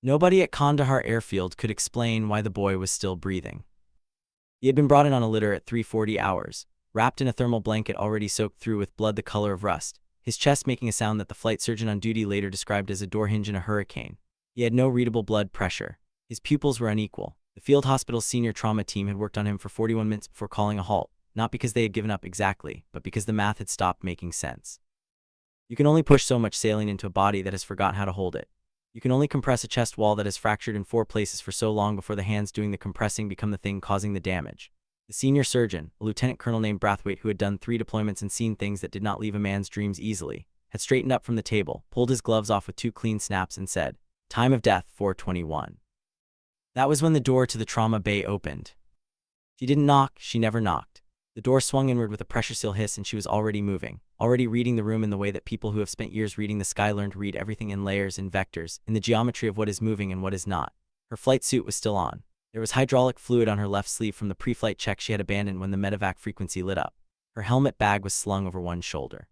Nobody at Kandahar airfield could explain why the boy was still breathing. He had been brought in on a litter at 3:40 hours, wrapped in a thermal blanket already soaked through with blood the color of rust, his chest making a sound that the flight surgeon on duty later described as a door hinge in a hurricane. He had no readable blood pressure. His pupils were unequal. The field hospital's senior trauma team had worked on him for 41 minutes before calling a halt, not because they had given up exactly, but because the math had stopped making sense. You can only push so much saline into a body that has forgotten how to hold it. You can only compress a chest wall that is fractured in 4 places for so long before the hands doing the compressing become the thing causing the damage. The senior surgeon, a lieutenant colonel named Brathwaite who had done 3 deployments and seen things that did not leave a man's dreams easily, had straightened up from the table, pulled his gloves off with 2 clean snaps and said, "Time of death, 4:21. That was when the door to the trauma bay opened. She didn't knock, she never knocked. The door swung inward with a pressure seal hiss and she was already moving, already reading the room in the way that people who have spent years reading the sky learn to read everything in layers and vectors, in the geometry of what is moving and what is not. Her flight suit was still on. There was hydraulic fluid on her left sleeve from the pre-flight check she had abandoned when the medevac frequency lit up. Her helmet bag was slung over one shoulder.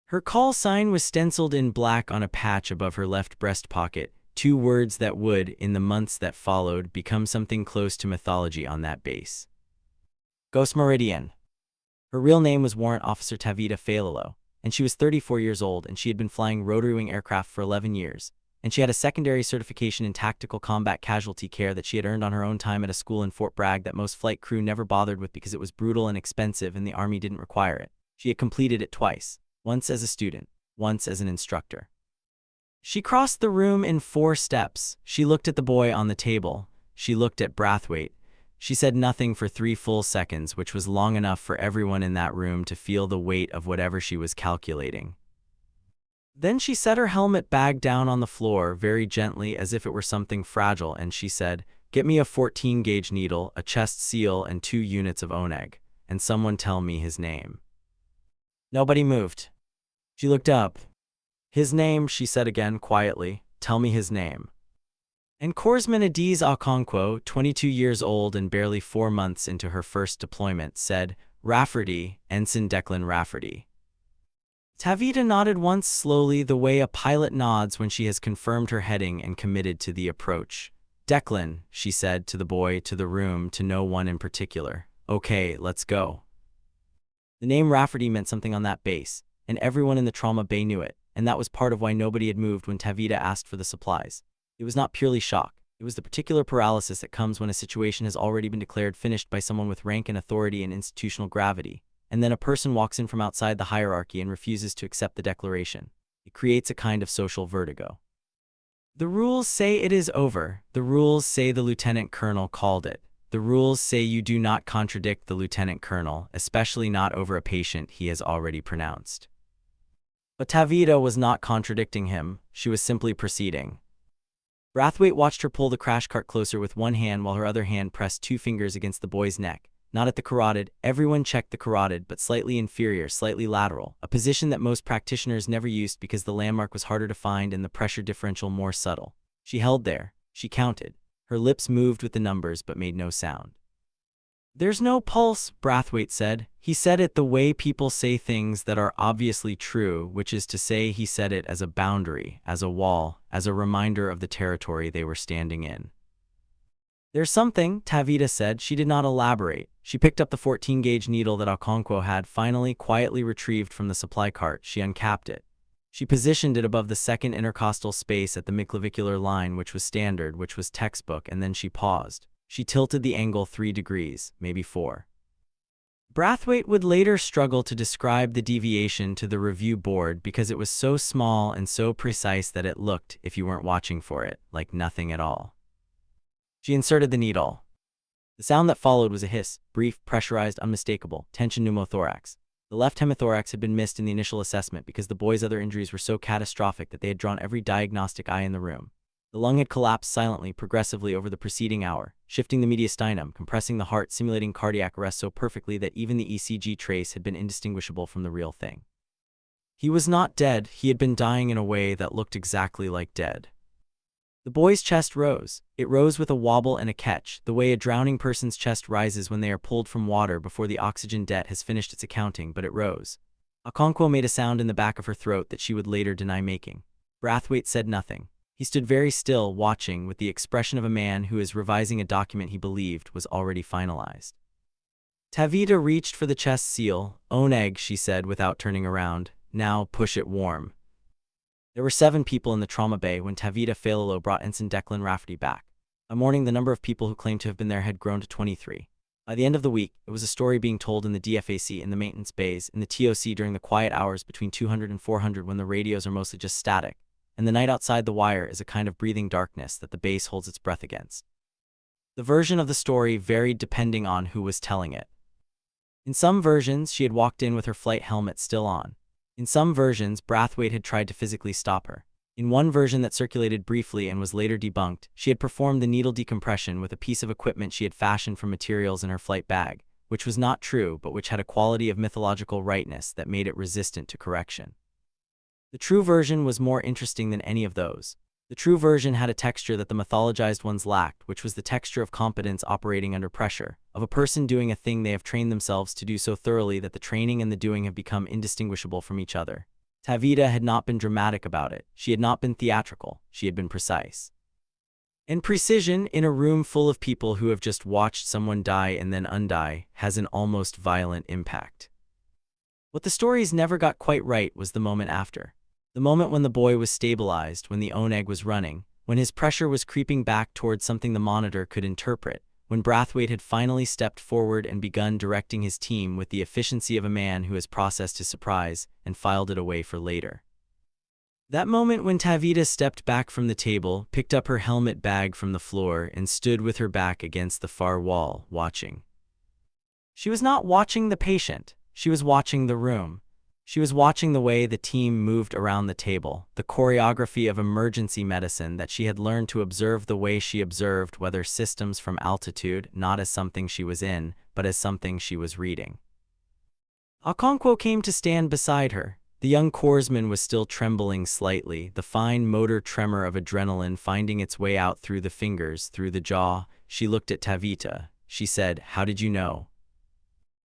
Her call sign was stenciled in black on a patch above her left breast pocket, 2 words that would, in the months that followed, become something close to mythology on that base. Ghost Meridian. Her real name was Warrant Officer Tavita Failalo, and she was 34 years old and she had been flying rotary wing aircraft for 11 years, and she had a secondary certification in tactical combat casualty care that she had earned on her own time at a school in Fort Bragg that most flight crew never bothered with because it was brutal and expensive and the Army didn't require it. She had completed it twice, once as a student, once as an instructor. She crossed the room in 4 steps. She looked at the boy on the table. She looked at Brathwaite. She said nothing for 3 full seconds, which was long enough for everyone in that room to feel the weight of whatever she was calculating. Then she set her helmet bag down on the floor very gently as if it were something fragile, and she said, "Get me a 14-gauge needle, a chest seal, and 2 units of oneg, and someone tell me his name." Nobody moved. She looked up. "His name," she said again quietly. "Tell me his name." And Corpsman Adiz Okonkwo, 22 years old and barely 4 months into her first deployment, said, "Rafferty, Ensign Declan Rafferty." Tavita nodded once slowly, the way a pilot nods when she has confirmed her heading and committed to the approach. "Declan," she said to the boy, to the room, to no one in particular. "Okay, let's go." The name Rafferty meant something on that base, and everyone in the trauma bay knew it, and that was part of why nobody had moved when Tavita asked for the supplies. It was not purely shock. It was the particular paralysis that comes when a situation has already been declared finished by someone with rank and authority and institutional gravity, and then a person walks in from outside the hierarchy and refuses to accept the declaration. It creates a kind of social vertigo. The rules say it is over. The rules say the lieutenant colonel called it. The rules say you do not contradict the lieutenant colonel, especially not over a patient he has already pronounced. But Tavita was not contradicting him. She was simply proceeding. Brathwaite watched her pull the crash cart closer with one hand while her other hand pressed 2 fingers against the boy's neck. Not at the carotid. Everyone checked the carotid, but slightly inferior, slightly lateral, a position that most practitioners never used because the landmark was harder to find and the pressure differential more subtle. She held there. She counted. Her lips moved with the numbers but made no sound. "There's no pulse," Brathwaite said. He said it the way people say things that are obviously true, which is to say he said it as a boundary, as a wall, as a reminder of the territory they were standing in. "There's something," Tavita said. She did not elaborate. She picked up the 14-gauge needle that Okonkwo had finally quietly retrieved from the supply cart. She uncapped it. She positioned it above the second intercostal space at the midclavicular line, which was standard, which was textbook, and then she paused. She tilted the angle 3 degrees, maybe 4. Brathwaite would later struggle to describe the deviation to the review board because it was so small and so precise that it looked, if you weren't watching for it, like nothing at all. She inserted the needle. The sound that followed was a hiss, brief, pressurized, unmistakable, tension pneumothorax. The left hemithorax had been missed in the initial assessment because the boy's other injuries were so catastrophic that they had drawn every diagnostic eye in the room. The lung had collapsed silently, progressively over the preceding hour, shifting the mediastinum, compressing the heart, simulating cardiac arrest so perfectly that even the ECG trace had been indistinguishable from the real thing. He was not dead. He had been dying in a way that looked exactly like dead. The boy's chest rose. It rose with a wobble and a catch, the way a drowning person's chest rises when they are pulled from water before the oxygen debt has finished its accounting, but it rose. Okonkwo made a sound in the back of her throat that she would later deny making. Brathwaite said nothing. He stood very still, watching, with the expression of a man who is revising a document he believed was already finalized. Tavita reached for the chest seal. "Own egg," she said without turning around. "Now push it warm." There were 7 people in the trauma bay when Tavita Falolo brought Ensign Declan Rafferty back. By morning, the number of people who claimed to have been there had grown to 23. By the end of the week, it was a story being told in the DFAC, in the maintenance bays, in the TOC during the quiet hours between 200 and 400 when the radios are mostly just static, and the night outside the wire is a kind of breathing darkness that the base holds its breath against. The version of the story varied depending on who was telling it. In some versions, she had walked in with her flight helmet still on. In some versions, Brathwaite had tried to physically stop her. In one version that circulated briefly and was later debunked, she had performed the needle decompression with a piece of equipment she had fashioned from materials in her flight bag, which was not true but which had a quality of mythological rightness that made it resistant to correction. The true version was more interesting than any of those. The true version had a texture that the mythologized ones lacked, which was the texture of competence operating under pressure, of a person doing a thing they have trained themselves to do so thoroughly that the training and the doing have become indistinguishable from each other. Tavita had not been dramatic about it. She had not been theatrical. She had been precise. And precision, in a room full of people who have just watched someone die and then undie, has an almost violent impact. What the stories never got quite right was the moment after. The moment when the boy was stabilized, when the own egg was running, when his pressure was creeping back towards something the monitor could interpret, when Brathwaite had finally stepped forward and begun directing his team with the efficiency of a man who has processed his surprise and filed it away for later. That moment when Tavita stepped back from the table, picked up her helmet bag from the floor, and stood with her back against the far wall, watching. She was not watching the patient. She was watching the room. She was watching the way the team moved around the table, the choreography of emergency medicine that she had learned to observe the way she observed weather systems from altitude, not as something she was in, but as something she was reading. Okonkwo came to stand beside her. The young corpsman was still trembling slightly, the fine motor tremor of adrenaline finding its way out through the fingers, through the jaw. She looked at Tavita. She said, "How did you know?"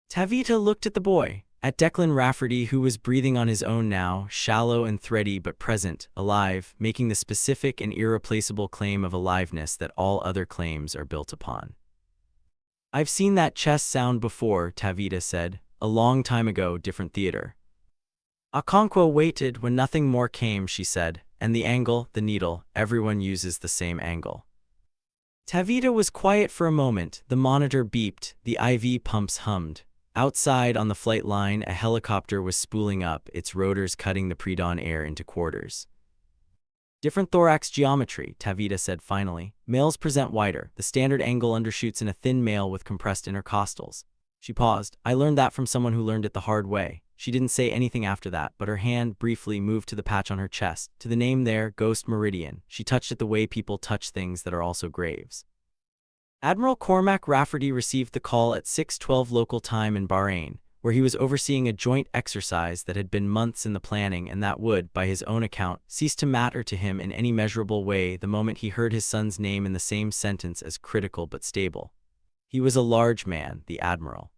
Tavita looked at the boy. At Declan Rafferty, who was breathing on his own now, shallow and thready but present, alive, making the specific and irreplaceable claim of aliveness that all other claims are built upon. "I've seen that chest sound before," Tavita said. "A long time ago, different theater." Okonkwo waited. "When nothing more came," she said, "and the angle, the needle, everyone uses the same angle." Tavita was quiet for a moment. The monitor beeped, the IV pumps hummed. Outside on the flight line, a helicopter was spooling up, its rotors cutting the pre-dawn air into quarters. "Different thorax geometry," Tavita said finally. "Males present wider. The standard angle undershoots in a thin male with compressed intercostals." She paused. "I learned that from someone who learned it the hard way." She didn't say anything after that, but her hand briefly moved to the patch on her chest, to the name there, Ghost Meridian. She touched it the way people touch things that are also graves. Admiral Cormac Rafferty received the call at 6:12 local time in Bahrain, where he was overseeing a joint exercise that had been months in the planning and that would, by his own account, cease to matter to him in any measurable way the moment he heard his son's name in the same sentence as critical but stable. He was a large man, the Admiral.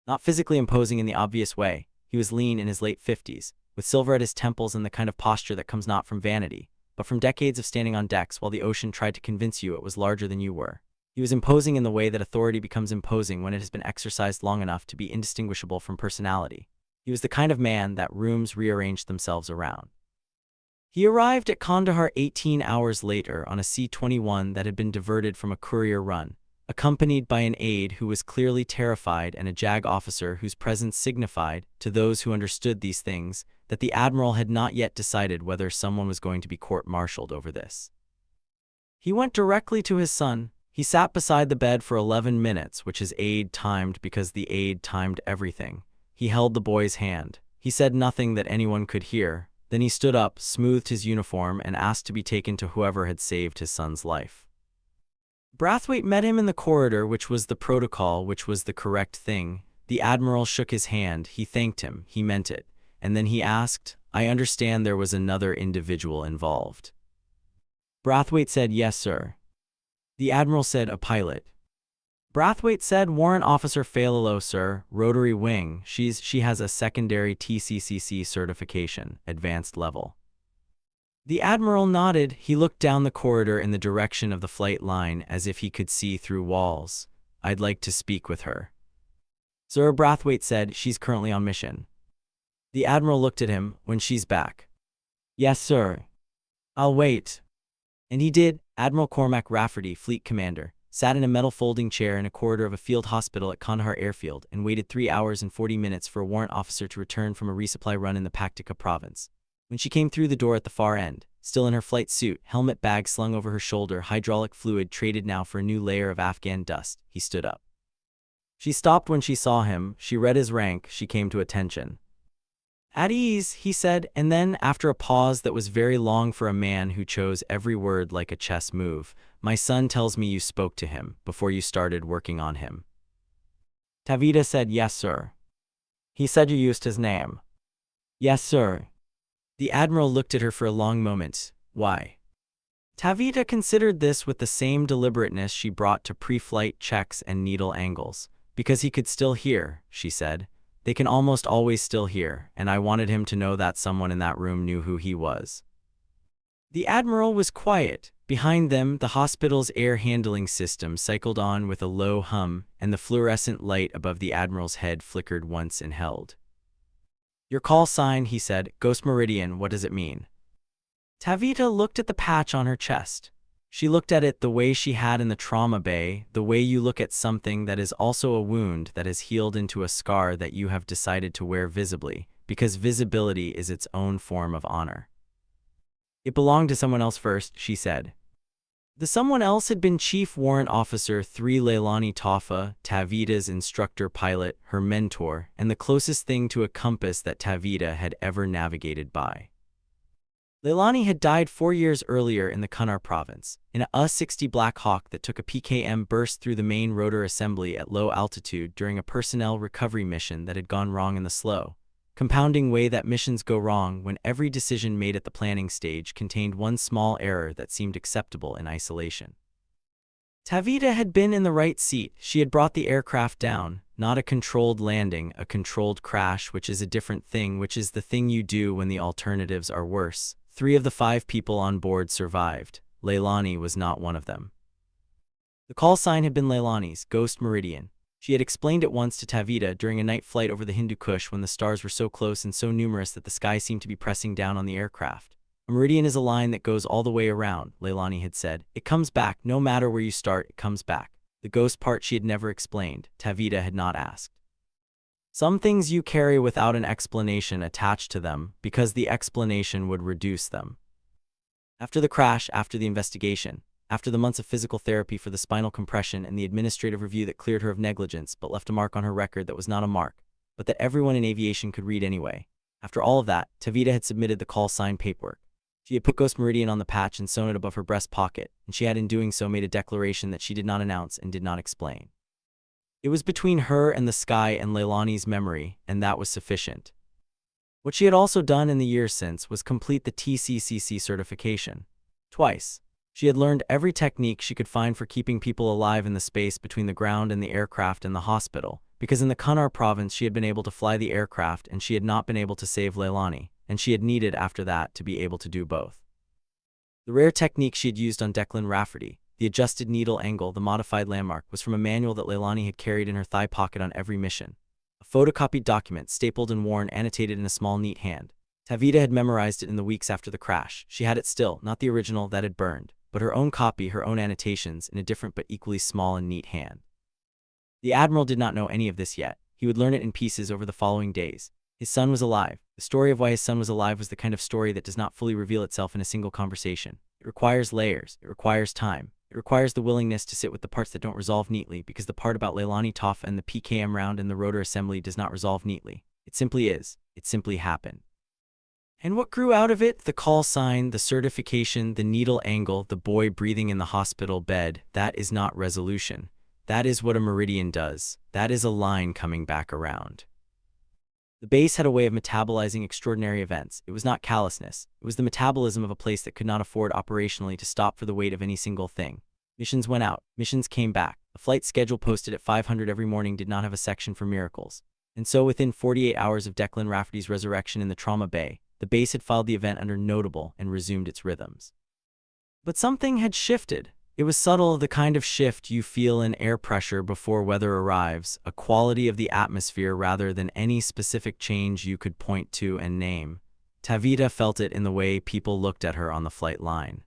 Not physically imposing in the obvious way. He was lean, in his late 50s, with silver at his temples and the kind of posture that comes not from vanity, but from decades of standing on decks while the ocean tried to convince you it was larger than you were. He was imposing in the way that authority becomes imposing when it has been exercised long enough to be indistinguishable from personality. He was the kind of man that rooms rearranged themselves around. He arrived at Kandahar 18 hours later on a C-21 that had been diverted from a courier run, accompanied by an aide who was clearly terrified and a JAG officer whose presence signified, to those who understood these things, that the Admiral had not yet decided whether someone was going to be court-martialed over this. He went directly to his son. He sat beside the bed for 11 minutes, which his aide timed because the aide timed everything. He held the boy's hand. He said nothing that anyone could hear. Then he stood up, smoothed his uniform, and asked to be taken to whoever had saved his son's life. Brathwaite met him in the corridor, which was the protocol, which was the correct thing. The Admiral shook his hand. He thanked him. He meant it. And then he asked, "I understand there was another individual involved." Brathwaite said, "Yes, sir." The Admiral said, "A pilot." Brathwaite said, "Warrant Officer Falolo, sir, rotary wing. She has a secondary TCCC certification, advanced level." The Admiral nodded. He looked down the corridor in the direction of the flight line as if he could see through walls. I'd like to speak with her. Sir Brathwaite said, she's currently on mission. The Admiral looked at him. When she's back. Yes, sir. I'll wait. And he did. Admiral Cormac Rafferty, Fleet Commander, sat in a metal folding chair in a corridor of a field hospital at Kandahar Airfield and waited 3 hours and 40 minutes for a warrant officer to return from a resupply run in the Paktika province. When she came through the door at the far end, still in her flight suit, helmet bag slung over her shoulder, hydraulic fluid traded now for a new layer of Afghan dust, he stood up. She stopped when she saw him. She read his rank. She came to attention. At ease, he said, and then, after a pause that was very long for a man who chose every word like a chess move, my son tells me you spoke to him before you started working on him. Tavita said, yes, sir. He said you used his name. Yes, sir. The Admiral looked at her for a long moment. Why? Tavita considered this with the same deliberateness she brought to pre-flight checks and needle angles. Because he could still hear, she said. They can almost always still hear, and I wanted him to know that someone in that room knew who he was. The Admiral was quiet. Behind them, the hospital's air handling system cycled on with a low hum, and the fluorescent light above the Admiral's head flickered once and held. Your call sign, he said. Ghost Meridian, what does it mean? Tavita looked at the patch on her chest. She looked at it the way she had in the trauma bay, the way you look at something that is also a wound that has healed into a scar that you have decided to wear visibly, because visibility is its own form of honor. It belonged to someone else first, she said. The someone else had been Chief Warrant Officer 3 Leilani Toffa, Tavita's instructor pilot, her mentor, and the closest thing to a compass that Tavita had ever navigated by. Leilani had died 4 years earlier in the Kandahar province, in a U-60 Black Hawk that took a PKM burst through the main rotor assembly at low altitude during a personnel recovery mission that had gone wrong in the slow, compounding way that missions go wrong when every decision made at the planning stage contained one small error that seemed acceptable in isolation. Tavita had been in the right seat. She had brought the aircraft down, not a controlled landing, a controlled crash, which is a different thing, which is the thing you do when the alternatives are worse. 3 of the 5 people on board survived. Leilani was not one of them. The call sign had been Leilani's, Ghost Meridian. She had explained it once to Tavita during a night flight over the Hindu Kush when the stars were so close and so numerous that the sky seemed to be pressing down on the aircraft. A meridian is a line that goes all the way around, Leilani had said. It comes back, no matter where you start, it comes back. The ghost part she had never explained. Tavita had not asked. Some things you carry without an explanation attached to them, because the explanation would reduce them. After the crash, after the investigation, after the months of physical therapy for the spinal compression and the administrative review that cleared her of negligence but left a mark on her record that was not a mark, but that everyone in aviation could read anyway. After all of that, Tavita had submitted the call sign paperwork. She had put Ghost Meridian on the patch and sewn it above her breast pocket, and she had in doing so made a declaration that she did not announce and did not explain. It was between her and the sky and Leilani's memory, and that was sufficient. What she had also done in the years since was complete the TCCC certification. Twice. She had learned every technique she could find for keeping people alive in the space between the ground and the aircraft and the hospital, because in the Kandahar province she had been able to fly the aircraft and she had not been able to save Leilani, and she had needed after that to be able to do both. The rare technique she had used on Declan Rafferty, the adjusted needle angle, the modified landmark, was from a manual that Leilani had carried in her thigh pocket on every mission. A photocopied document, stapled and worn, annotated in a small neat hand. Tavita had memorized it in the weeks after the crash. She had it still, not the original that had burned, but her own copy, her own annotations, in a different but equally small and neat hand. The Admiral did not know any of this yet. He would learn it in pieces over the following days. His son was alive. The story of why his son was alive was the kind of story that does not fully reveal itself in a single conversation. It requires layers. It requires time. It requires the willingness to sit with the parts that don't resolve neatly, because the part about Leilani Toffa and the PKM round and the rotor assembly does not resolve neatly. It simply is. It simply happened. And what grew out of it? The call sign, the certification, the needle angle, the boy breathing in the hospital bed. That is not resolution. That is what a meridian does. That is a line coming back around. The base had a way of metabolizing extraordinary events. It was not callousness. It was the metabolism of a place that could not afford operationally to stop for the weight of any single thing. Missions went out. Missions came back. A flight schedule posted at 500 every morning did not have a section for miracles. And so within 48 hours of Declan Rafferty's resurrection in the trauma bay, The base had filed the event under notable and resumed its rhythms. But something had shifted. It was subtle, the kind of shift you feel in air pressure before weather arrives, a quality of the atmosphere rather than any specific change you could point to and name. Tavita felt it in the way people looked at her on the flight line.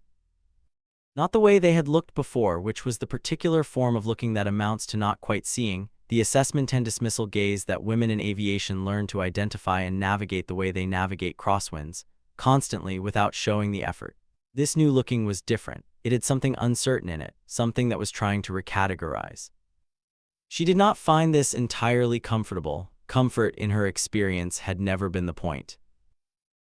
Not the way they had looked before, which was the particular form of looking that amounts to not quite seeing, the assessment and dismissal gaze that women in aviation learn to identify and navigate the way they navigate crosswinds, constantly without showing the effort. This new looking was different. It had something uncertain in it, something that was trying to recategorize. She did not find this entirely comfortable. Comfort, in her experience, had never been the point.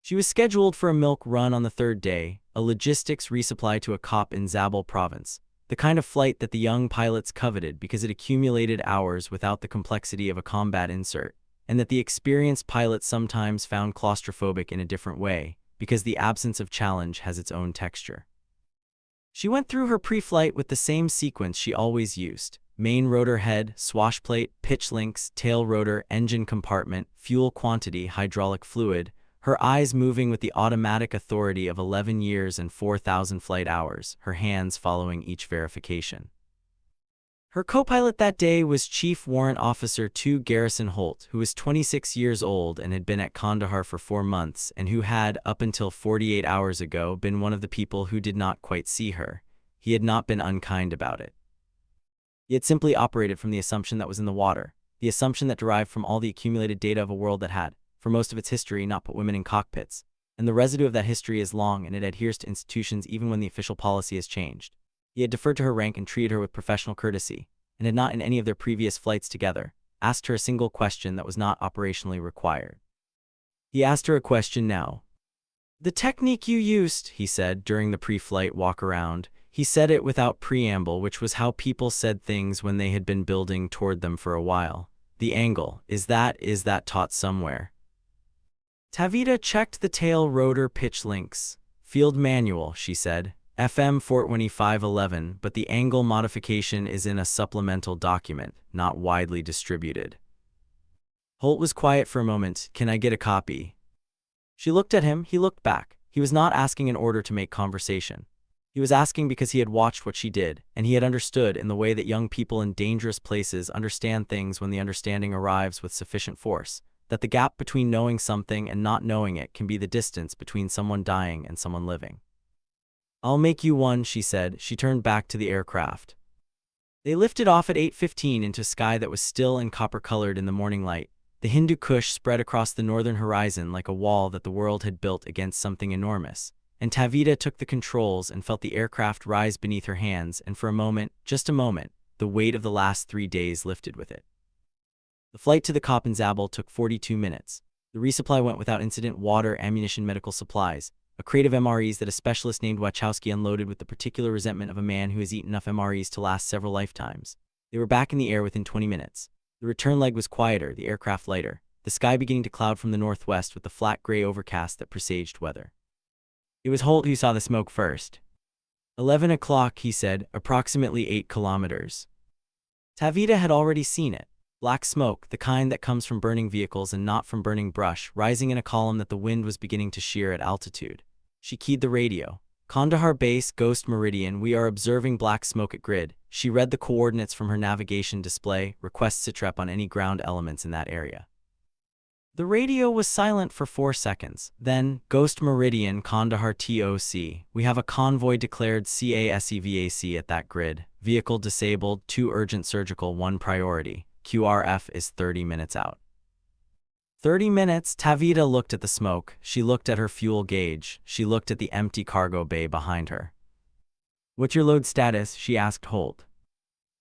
She was scheduled for a milk run on the third day, a logistics resupply to a COP in Zabul province, the kind of flight that the young pilots coveted because it accumulated hours without the complexity of a combat insert, and that the experienced pilots sometimes found claustrophobic in a different way, because the absence of challenge has its own texture. She went through her pre-flight with the same sequence she always used: main rotor head, swash plate, pitch links, tail rotor, engine compartment, fuel quantity, hydraulic fluid, her eyes moving with the automatic authority of 11 years and 4,000 flight hours, her hands following each verification. Her co-pilot that day was Chief Warrant Officer 2 Garrison Holt, who was 26 years old and had been at Kandahar for 4 months, and who had, up until 48 hours ago, been one of the people who did not quite see her. He had not been unkind about it. He had simply operated from the assumption that was in the water, the assumption that derived from all the accumulated data of a world that had, for most of its history, not put women in cockpits, and the residue of that history is long and it adheres to institutions even when the official policy has changed. He had deferred to her rank and treated her with professional courtesy, and had not in any of their previous flights together asked her a single question that was not operationally required. He asked her a question now. "The technique you used," he said during the pre-flight walk-around. He said it without preamble, which was how people said things when they had been building toward them for a while. "The angle, is that taught somewhere?" Tavita checked the tail rotor pitch links. "Field manual," she said. "FM 42511, but the angle modification is in a supplemental document, not widely distributed." Holt was quiet for a moment. "Can I get a copy?" She looked at him, he looked back. He was not asking in order to make conversation. He was asking because he had watched what she did, and he had understood in the way that young people in dangerous places understand things when the understanding arrives with sufficient force, that the gap between knowing something and not knowing it can be the distance between someone dying and someone living. "I'll make you one," she said. She turned back to the aircraft. They lifted off at 8:15 into sky that was still and copper-colored in the morning light. The Hindu Kush spread across the northern horizon like a wall that the world had built against something enormous, and Tavita took the controls and felt the aircraft rise beneath her hands, and for a moment, just a moment, the weight of the last 3 days lifted with it. The flight to the COP in Zabul took 42 minutes. The resupply went without incident: water, ammunition, medical supplies, a crate of MREs that a specialist named Wachowski unloaded with the particular resentment of a man who has eaten enough MREs to last several lifetimes. They were back in the air within 20 minutes. The return leg was quieter, the aircraft lighter, the sky beginning to cloud from the northwest with the flat gray overcast that presaged weather. It was Holt who saw the smoke first. 11 o'clock, he said, approximately 8 kilometers. Tavita had already seen it. Black smoke, the kind that comes from burning vehicles and not from burning brush, rising in a column that the wind was beginning to shear at altitude. She keyed the radio. "Kandahar Base, Ghost Meridian, we are observing black smoke at grid." She read the coordinates from her navigation display, request sitrep on any ground elements in that area. The radio was silent for 4 seconds. Then, "Ghost Meridian, Kandahar TOC, we have a convoy declared CASEVAC at that grid. Vehicle disabled, 2 urgent surgical, 1 priority. QRF is 30 minutes out." 30 minutes, Tavita looked at the smoke. She looked at her fuel gauge. She looked at the empty cargo bay behind her. "What's your load status?" she asked Holt.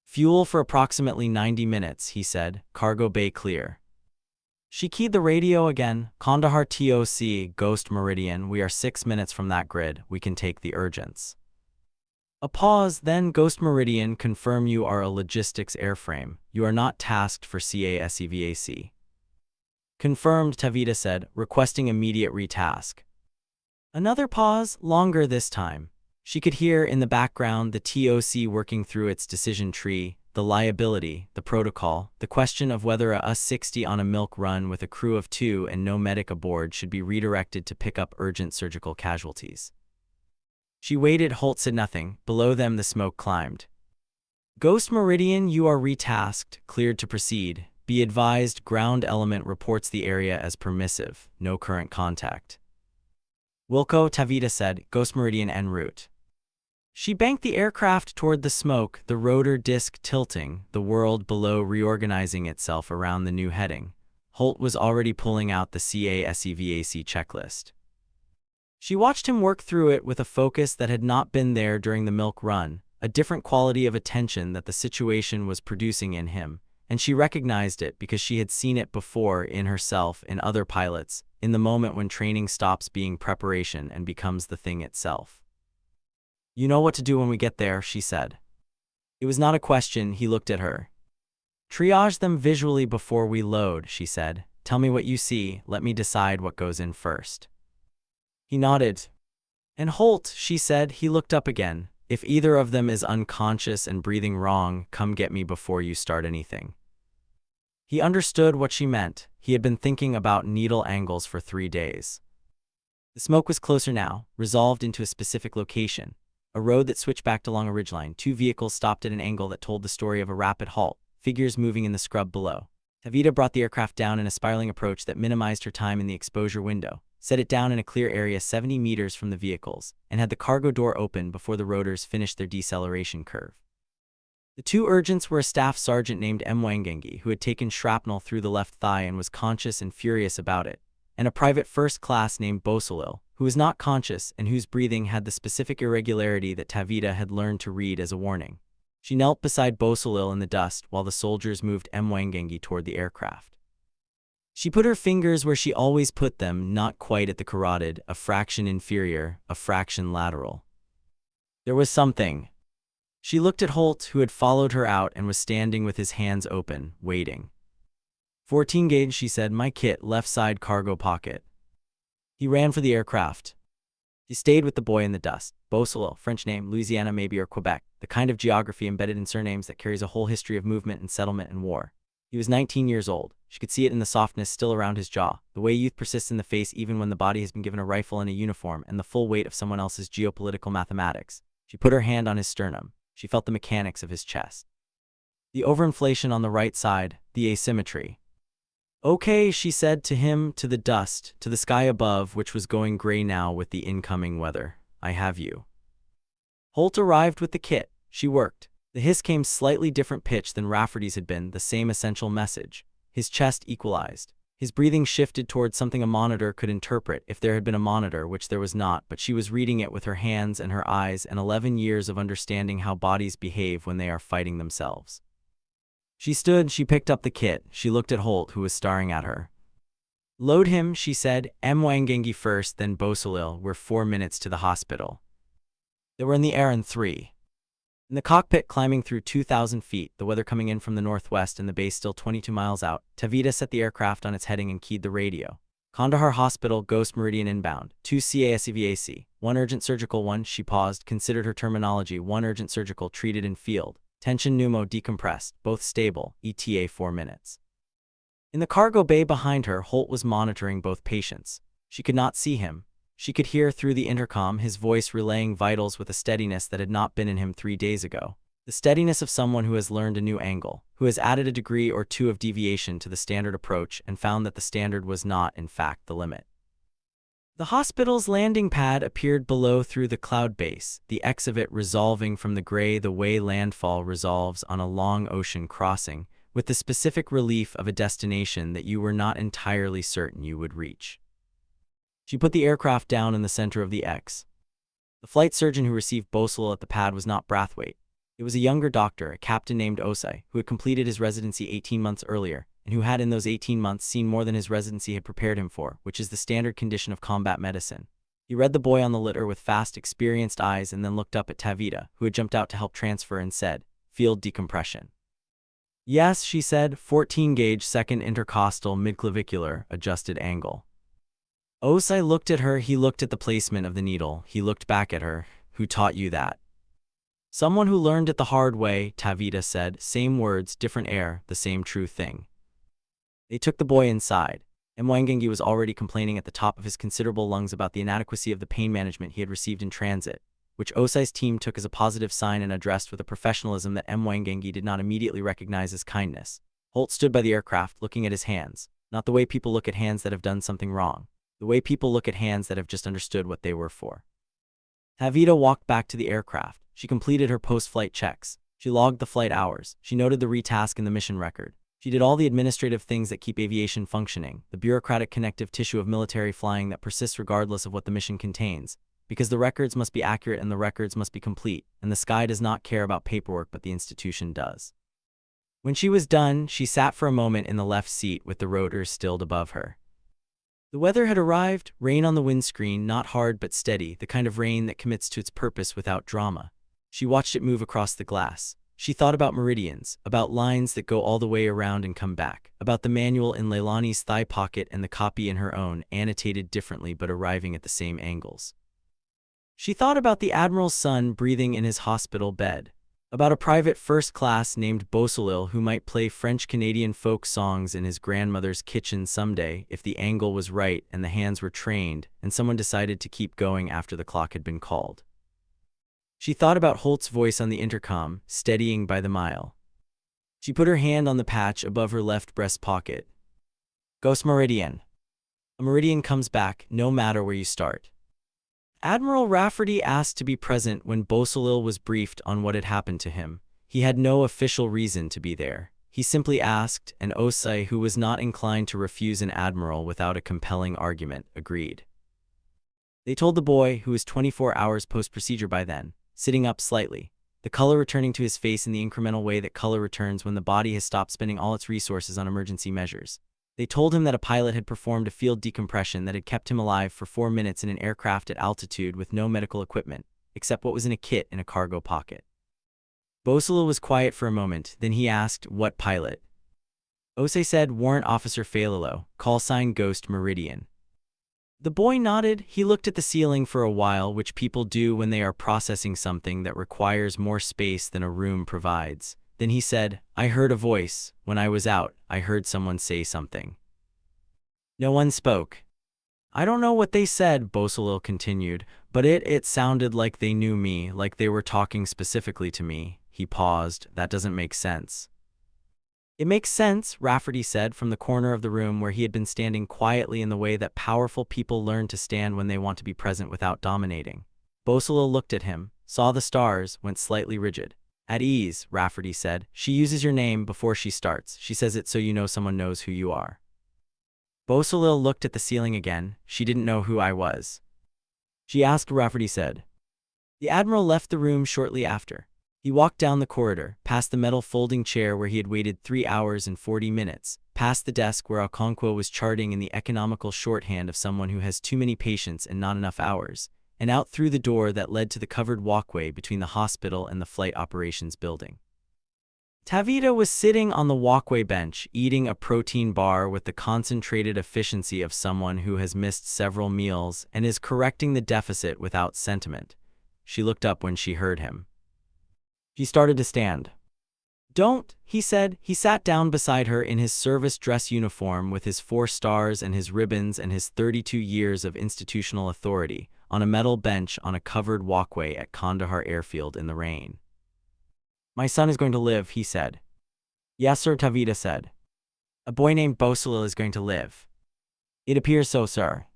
"Fuel for approximately 90 minutes, he said. "Cargo bay clear." She keyed the radio again. "Kandahar TOC, Ghost Meridian, we are 6 minutes from that grid. We can take the urgents." A pause, then "Ghost Meridian, confirm you are a logistics airframe. You are not tasked for CASEVAC." "Confirmed," Tavita said, requesting immediate retask. Another pause, longer this time. She could hear in the background the TOC working through its decision tree. the liability, the protocol, the question of whether a US-60 on a milk run with a crew of 2 and no medic aboard should be redirected to pick up urgent surgical casualties. She waited. Holt said nothing. Below them the smoke climbed. Ghost Meridian, you are retasked, cleared to proceed. Be advised, ground element reports the area as permissive, no current contact. Wilco, Tavita said, Ghost Meridian en route. She banked the aircraft toward the smoke, the rotor disc tilting, the world below reorganizing itself around the new heading. Holt was already pulling out the CASEVAC checklist. She watched him work through it with a focus that had not been there during the milk run, a different quality of attention that the situation was producing in him, and she recognized it because she had seen it before in herself, in other pilots, in the moment when training stops being preparation and becomes the thing itself. You know what to do when we get there, she said. It was not a question. He looked at her. Triage them visually before we load, she said. Tell me what you see. Let me decide what goes in first. He nodded. And Holt, she said. He looked up again. If either of them is unconscious and breathing wrong, come get me before you start anything. He understood what she meant. He had been thinking about needle angles for 3 days. The smoke was closer now, resolved into a specific location. A road that switched back along a ridgeline. 2 vehicles stopped at an angle that told the story of a rapid halt, figures moving in the scrub below. Tavita brought the aircraft down in a spiraling approach that minimized her time in the exposure window, set it down in a clear area 70 meters from the vehicles, and had the cargo door open before the rotors finished their deceleration curve. The 2 urgents were a staff sergeant named Mwangangi, who had taken shrapnel through the left thigh and was conscious and furious about it, and a private first class named Bosalil, who was not conscious and whose breathing had the specific irregularity that Tavita had learned to read as a warning. She knelt beside Bosalil in the dust while the soldiers moved Mwangangi toward the aircraft. She put her fingers where she always put them, not quite at the carotid, a fraction inferior, a fraction lateral. There was something. She looked at Holt, who had followed her out and was standing with his hands open, waiting. 14 gauge, she said, my kit, left side cargo pocket. He ran for the aircraft. He stayed with the boy in the dust. Bosalil, French name, Louisiana maybe or Quebec, the kind of geography embedded in surnames that carries a whole history of movement and settlement and war. He was 19 years old. She could see it in the softness still around his jaw, the way youth persists in the face even when the body has been given a rifle and a uniform and the full weight of someone else's geopolitical mathematics. She put her hand on his sternum. She felt the mechanics of his chest. The overinflation on the right side, the asymmetry. Okay, she said to him, to the dust, to the sky above, which was going gray now with the incoming weather. I have you. Holt arrived with the kit. She worked. The hiss came slightly different pitch than Rafferty's had been, the same essential message. His chest equalized. His breathing shifted towards something a monitor could interpret if there had been a monitor, which there was not, but she was reading it with her hands and her eyes and 11 years of understanding how bodies behave when they are fighting themselves. She stood, she picked up the kit, she looked at Holt, who was staring at her. Load him, she said, Mwangangi first, then Bosalil. We're 4 minutes to the hospital. They were in the air in 3. In the cockpit, climbing through 2,000 feet, the weather coming in from the northwest and the base still 22 miles out, Tavita set the aircraft on its heading and keyed the radio. Kandahar Hospital, Ghost Meridian inbound, 2 CASEVAC, 1 urgent surgical, 1, she paused, considered her terminology, 1 urgent surgical, treated in field, tension pneumo decompressed, both stable, ETA 4 minutes. In the cargo bay behind her, Holt was monitoring both patients. She could not see him. She could hear through the intercom his voice relaying vitals with a steadiness that had not been in him 3 days ago. The steadiness of someone who has learned a new angle, who has added a degree or 2 of deviation to the standard approach and found that the standard was not, in fact, the limit. The hospital's landing pad appeared below through the cloud base, the X of it resolving from the gray the way landfall resolves on a long ocean crossing, with the specific relief of a destination that you were not entirely certain you would reach. She put the aircraft down in the center of the X. The flight surgeon who received Bosalil at the pad was not Brathwaite. It was a younger doctor, a captain named Osai, who had completed his residency 18 months earlier, and who had in those 18 months seen more than his residency had prepared him for, which is the standard condition of combat medicine. He read the boy on the litter with fast, experienced eyes and then looked up at Tavita, who had jumped out to help transfer, and said, "Field decompression." "Yes," she said, 14 gauge second intercostal midclavicular, adjusted angle. Osai looked at her, he looked at the placement of the needle, he looked back at her. "Who taught you that?" Someone who learned it the hard way, Tavita said. Same words, different air, the same true thing. They took the boy inside. Mwangangi was already complaining at the top of his considerable lungs about the inadequacy of the pain management he had received in transit, which Osai's team took as a positive sign and addressed with a professionalism that Mwangangi did not immediately recognize as kindness. Holt stood by the aircraft, looking at his hands, not the way people look at hands that have done something wrong, the way people look at hands that have just understood what they were for. Tavita walked back to the aircraft. She completed her post-flight checks. She logged the flight hours. She noted the retask in the mission record. She did all the administrative things that keep aviation functioning, the bureaucratic connective tissue of military flying that persists regardless of what the mission contains, because the records must be accurate and the records must be complete, and the sky does not care about paperwork but the institution does. When she was done, she sat for a moment in the left seat with the rotors stilled above her. The weather had arrived, rain on the windscreen, not hard but steady, the kind of rain that commits to its purpose without drama. She watched it move across the glass. She thought about meridians, about lines that go all the way around and come back, about the manual in Leilani's thigh pocket and the copy in her own, annotated differently but arriving at the same angles. She thought about the Admiral's son breathing in his hospital bed, about a private first class named Beausoleil who might play French-Canadian folk songs in his grandmother's kitchen someday if the angle was right and the hands were trained and someone decided to keep going after the clock had been called. She thought about Holt's voice on the intercom, steadying by the mile. She put her hand on the patch above her left breast pocket. Ghost Meridian. A meridian comes back, no matter where you start. Admiral Rafferty asked to be present when Beausoleil was briefed on what had happened to him. He had no official reason to be there. He simply asked, and Osai, who was not inclined to refuse an admiral without a compelling argument, agreed. They told the boy, who was 24 hours post-procedure by then, sitting up slightly, the color returning to his face in the incremental way that color returns when the body has stopped spending all its resources on emergency measures. They told him that a pilot had performed a field decompression that had kept him alive for 4 minutes in an aircraft at altitude with no medical equipment, except what was in a kit in a cargo pocket. Beausoleil was quiet for a moment, then he asked, "What pilot?" Osei said, "Warrant Officer Failalo, call sign Ghost Meridian." The boy nodded. He looked at the ceiling for a while, which people do when they are processing something that requires more space than a room provides. Then he said, "I heard a voice. When I was out, I heard someone say something." No one spoke. "I don't know what they said," Beausoleil continued, "but it sounded like they knew me, like they were talking specifically to me." He paused. "That doesn't make sense." "It makes sense," Rafferty said from the corner of the room where he had been standing quietly in the way that powerful people learn to stand when they want to be present without dominating. Beausoleil looked at him, saw the stars, went slightly rigid. "At ease," Rafferty said. "She uses your name before she starts. She says it so you know someone knows who you are." Beausoleil looked at the ceiling again. "She didn't know who I was." She asked, Rafferty said. The Admiral left the room shortly after. He walked down the corridor, past the metal folding chair where he had waited 3 hours and 40 minutes, past the desk where Okonkwo was charting in the economical shorthand of someone who has too many patients and not enough hours, and out through the door that led to the covered walkway between the hospital and the flight operations building. Tavita was sitting on the walkway bench, eating a protein bar with the concentrated efficiency of someone who has missed several meals and is correcting the deficit without sentiment. She looked up when she heard him. She started to stand. "Don't," he said. He sat down beside her in his service dress uniform with his 4 stars and his ribbons and his 32 years of institutional authority, on a metal bench on a covered walkway at Kandahar Airfield in the rain. "My son is going to live," he said. "Yes, sir," Tavita said. "A boy named Beausoleil is going to live." "It appears so, sir."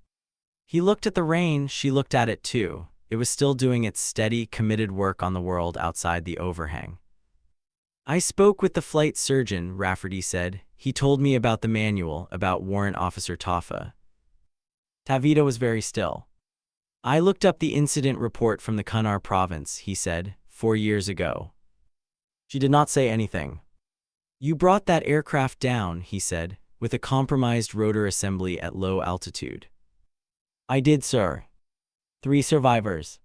He looked at the rain. She looked at it too. It was still doing its steady, committed work on the world outside the overhang. "I spoke with the flight surgeon," Rafferty said. "He told me about the manual, about Warrant Officer Toffa." Tavita was very still. "I looked up the incident report from the Kunar province," he said, 4 years ago." She did not say anything. "You brought that aircraft down," he said, "with a compromised rotor assembly at low altitude." "I did, sir." 3 survivors."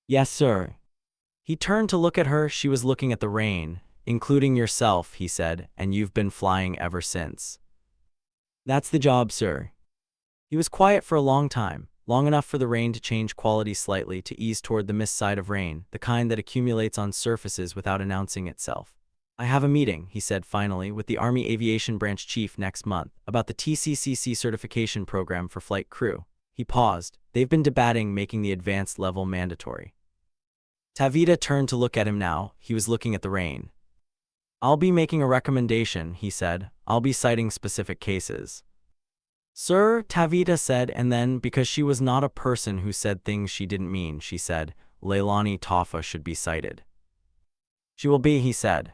"Yes, sir." He turned to look at her. She was looking at the rain. "Including yourself," he said, "and you've been flying ever since." "That's the job, sir." He was quiet for a long time, long enough for the rain to change quality slightly to ease toward the mist side of rain, the kind that accumulates on surfaces without announcing itself. I have a meeting, he said finally, with the Army Aviation Branch Chief next month about the TCCC certification program for flight crew. He paused. They've been debating making the advanced level mandatory. Tavita turned to look at him now. He was looking at the rain. I'll be making a recommendation, he said. I'll be citing specific cases. Sir, Tavita said, and then, because she was not a person who said things she didn't mean, she said, Leilani Toffa should be cited. She will be, he said.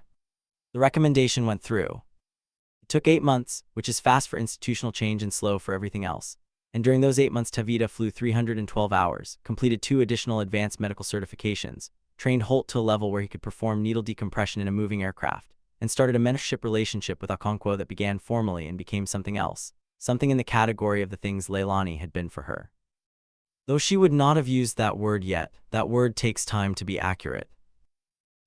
The recommendation went through. It took 8 months, which is fast for institutional change and slow for everything else. And during those 8 months, Tavita flew 312 hours, completed 2 additional advanced medical certifications, trained Holt to a level where he could perform needle decompression in a moving aircraft, and started a mentorship relationship with Okonkwo that began formally and became something else, something in the category of the things Leilani had been for her. Though she would not have used that word yet, that word takes time to be accurate.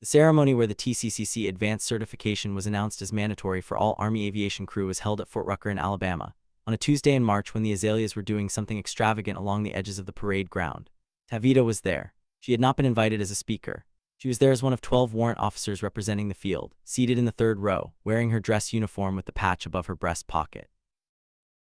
The ceremony where the TCCC advanced certification was announced as mandatory for all Army aviation crew was held at Fort Rucker in Alabama, on a Tuesday in March when the azaleas were doing something extravagant along the edges of the parade ground. Tavita was there. She had not been invited as a speaker. She was there as one of 12 warrant officers representing the field, seated in the 3rd row, wearing her dress uniform with the patch above her breast pocket.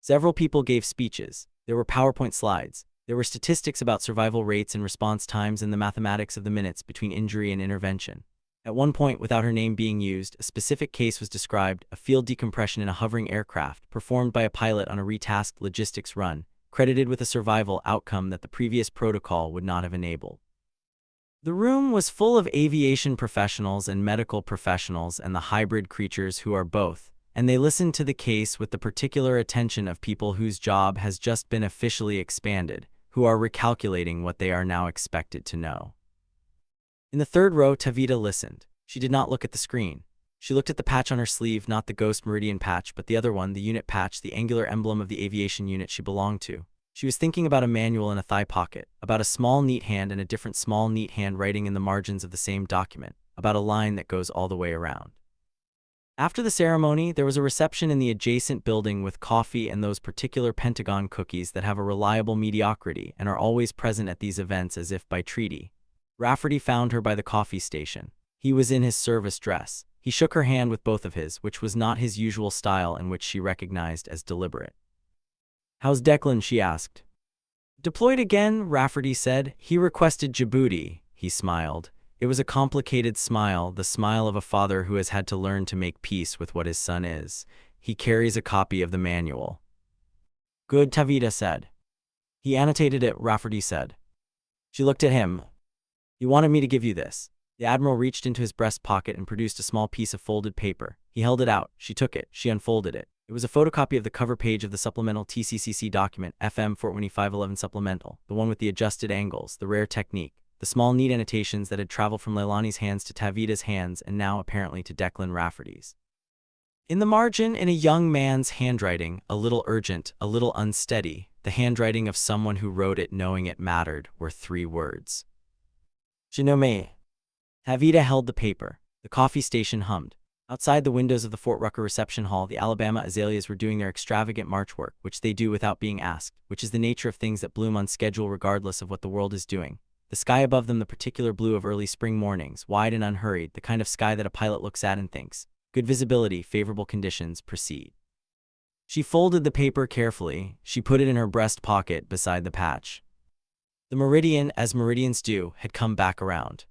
Several people gave speeches. There were PowerPoint slides. There were statistics about survival rates and response times and the mathematics of the minutes between injury and intervention. At one point, without her name being used, a specific case was described, a field decompression in a hovering aircraft, performed by a pilot on a retasked logistics run, credited with a survival outcome that the previous protocol would not have enabled. The room was full of aviation professionals and medical professionals and the hybrid creatures who are both, and they listened to the case with the particular attention of people whose job has just been officially expanded, who are recalculating what they are now expected to know. In the 3rd row, Tavita listened. She did not look at the screen. She looked at the patch on her sleeve, not the ghost meridian patch, but the other one, the unit patch, the angular emblem of the aviation unit she belonged to. She was thinking about a manual in a thigh pocket, about a small neat hand and a different small neat hand writing in the margins of the same document, about a line that goes all the way around. After the ceremony, there was a reception in the adjacent building with coffee and those particular Pentagon cookies that have a reliable mediocrity and are always present at these events as if by treaty. Rafferty found her by the coffee station. He was in his service dress. He shook her hand with both of his, which was not his usual style and which she recognized as deliberate. "How's Declan?" she asked. "Deployed again," Rafferty said. "He requested Djibouti." He smiled. It was a complicated smile, the smile of a father who has had to learn to make peace with what his son is. He carries a copy of the manual. "Good," Tavita said. "He annotated it," Rafferty said. She looked at him. "He wanted me to give you this." The Admiral reached into his breast pocket and produced a small piece of folded paper. He held it out. She took it. She unfolded it. It was a photocopy of the cover page of the supplemental TCCC document, FM 42511 supplemental, the one with the adjusted angles, the rare technique, the small neat annotations that had traveled from Leilani's hands to Tavita's hands and now apparently to Declan Rafferty's. In the margin, in a young man's handwriting, a little urgent, a little unsteady, the handwriting of someone who wrote it knowing it mattered, were 3 words. "Je nomme." Tavita held the paper. The coffee station hummed. Outside the windows of the Fort Rucker reception hall, the Alabama azaleas were doing their extravagant march work, which they do without being asked, which is the nature of things that bloom on schedule regardless of what the world is doing. The sky above them, the particular blue of early spring mornings, wide and unhurried, the kind of sky that a pilot looks at and thinks, good visibility, favorable conditions, proceed. She folded the paper carefully. She put it in her breast pocket beside the patch. The meridian, as meridians do, had come back around.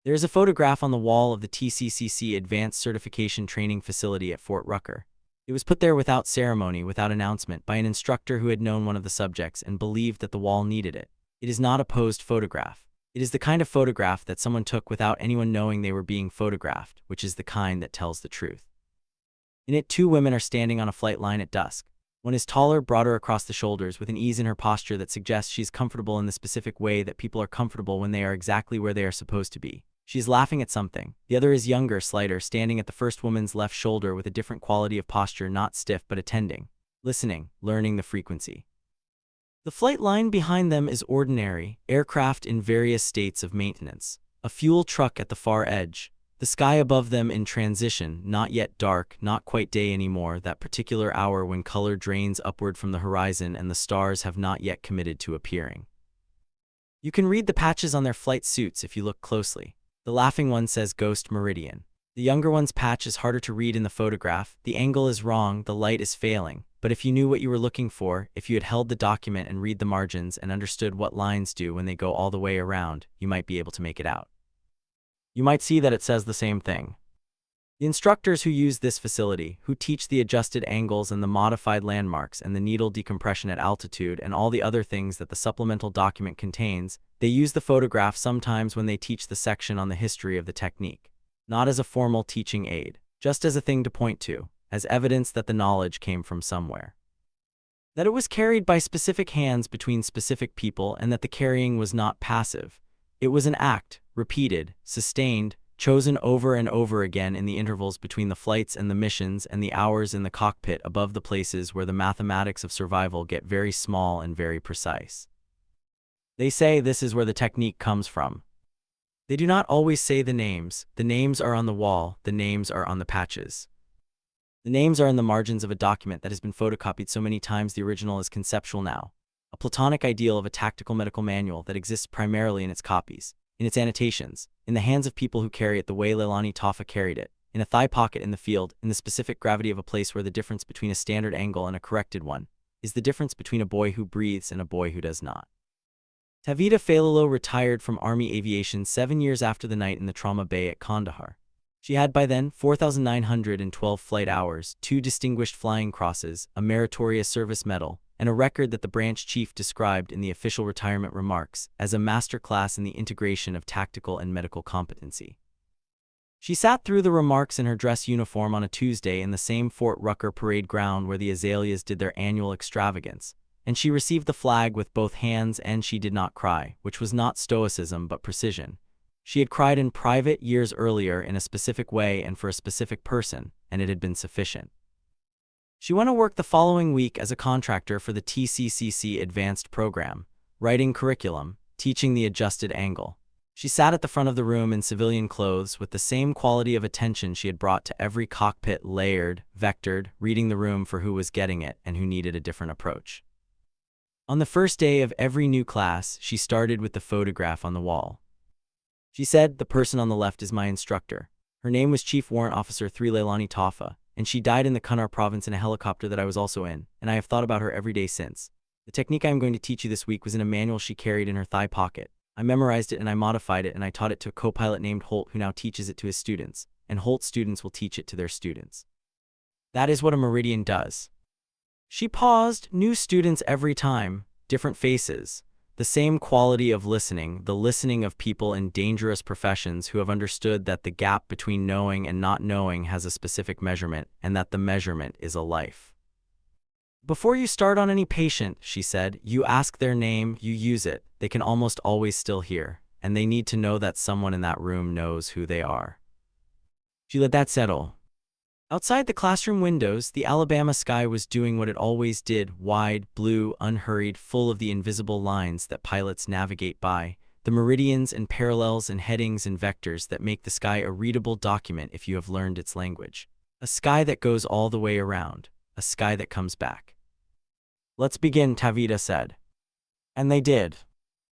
There is a photograph on the wall of the TCCC Advanced Certification Training Facility at Fort Rucker. It was put there without ceremony, without announcement, by an instructor who had known one of the subjects and believed that the wall needed it. It is not a posed photograph. It is the kind of photograph that someone took without anyone knowing they were being photographed, which is the kind that tells the truth. In it, 2 women are standing on a flight line at dusk. One is taller, broader across the shoulders, with an ease in her posture that suggests she is comfortable in the specific way that people are comfortable when they are exactly where they are supposed to be. She is laughing at something. The other is younger, slighter, standing at the first woman's left shoulder with a different quality of posture, not stiff but attending, listening, learning the frequency. The flight line behind them is ordinary, aircraft in various states of maintenance. A fuel truck at the far edge. The sky above them in transition, not yet dark, not quite day anymore, that particular hour when color drains upward from the horizon and the stars have not yet committed to appearing. You can read the patches on their flight suits if you look closely. The laughing one says Ghost Meridian. The younger one's patch is harder to read in the photograph. The angle is wrong, the light is failing. But if you knew what you were looking for, if you had held the document and read the margins and understood what lines do when they go all the way around, you might be able to make it out. You might see that it says the same thing. The instructors who use this facility, who teach the adjusted angles and the modified landmarks and the needle decompression at altitude and all the other things that the supplemental document contains, they use the photograph sometimes when they teach the section on the history of the technique. Not as a formal teaching aid, just as a thing to point to, as evidence that the knowledge came from somewhere. That it was carried by specific hands between specific people and that the carrying was not passive. It was an act, repeated, sustained, chosen over and over again in the intervals between the flights and the missions and the hours in the cockpit above the places where the mathematics of survival get very small and very precise. They say this is where the technique comes from. They do not always say the names are on the wall, the names are on the patches. The names are in the margins of a document that has been photocopied so many times the original is conceptual now. A platonic ideal of a tactical medical manual that exists primarily in its copies, in its annotations, in the hands of people who carry it the way Leilani Toffa carried it, in a thigh pocket in the field, in the specific gravity of a place where the difference between a standard angle and a corrected one is the difference between a boy who breathes and a boy who does not. Tavita Falilo retired from Army Aviation 7 years after the night in the trauma bay at Kandahar. She had by then 4,912 flight hours, 2 distinguished flying crosses, a meritorious service medal, and a record that the branch chief described in the official retirement remarks as a masterclass in the integration of tactical and medical competency. She sat through the remarks in her dress uniform on a Tuesday in the same Fort Rucker parade ground where the Azaleas did their annual extravagance, and she received the flag with both hands and she did not cry, which was not stoicism but precision. She had cried in private years earlier in a specific way and for a specific person, and it had been sufficient. She went to work the following week as a contractor for the TCCC Advanced Program, writing curriculum, teaching the adjusted angle. She sat at the front of the room in civilian clothes with the same quality of attention she had brought to every cockpit, layered, vectored, reading the room for who was getting it and who needed a different approach. On the first day of every new class, she started with the photograph on the wall. She said, "The person on the left is my instructor. Her name was Chief Warrant Officer 3 Leilani Toffa, and she died in the Kunar province in a helicopter that I was also in, and I have thought about her every day since. The technique I am going to teach you this week was in a manual she carried in her thigh pocket. I memorized it and I modified it and I taught it to a co-pilot named Holt who now teaches it to his students, and Holt's students will teach it to their students. That is what a meridian does." She paused, new students every time, different faces. The same quality of listening, the listening of people in dangerous professions who have understood that the gap between knowing and not knowing has a specific measurement, and that the measurement is a life. "Before you start on any patient," she said, "you ask their name, you use it. They can almost always still hear, and they need to know that someone in that room knows who they are." She let that settle. Outside the classroom windows, the Alabama sky was doing what it always did, wide, blue, unhurried, full of the invisible lines that pilots navigate by, the meridians and parallels and headings and vectors that make the sky a readable document if you have learned its language. A sky that goes all the way around, a sky that comes back. "Let's begin," Tavita said. And they did.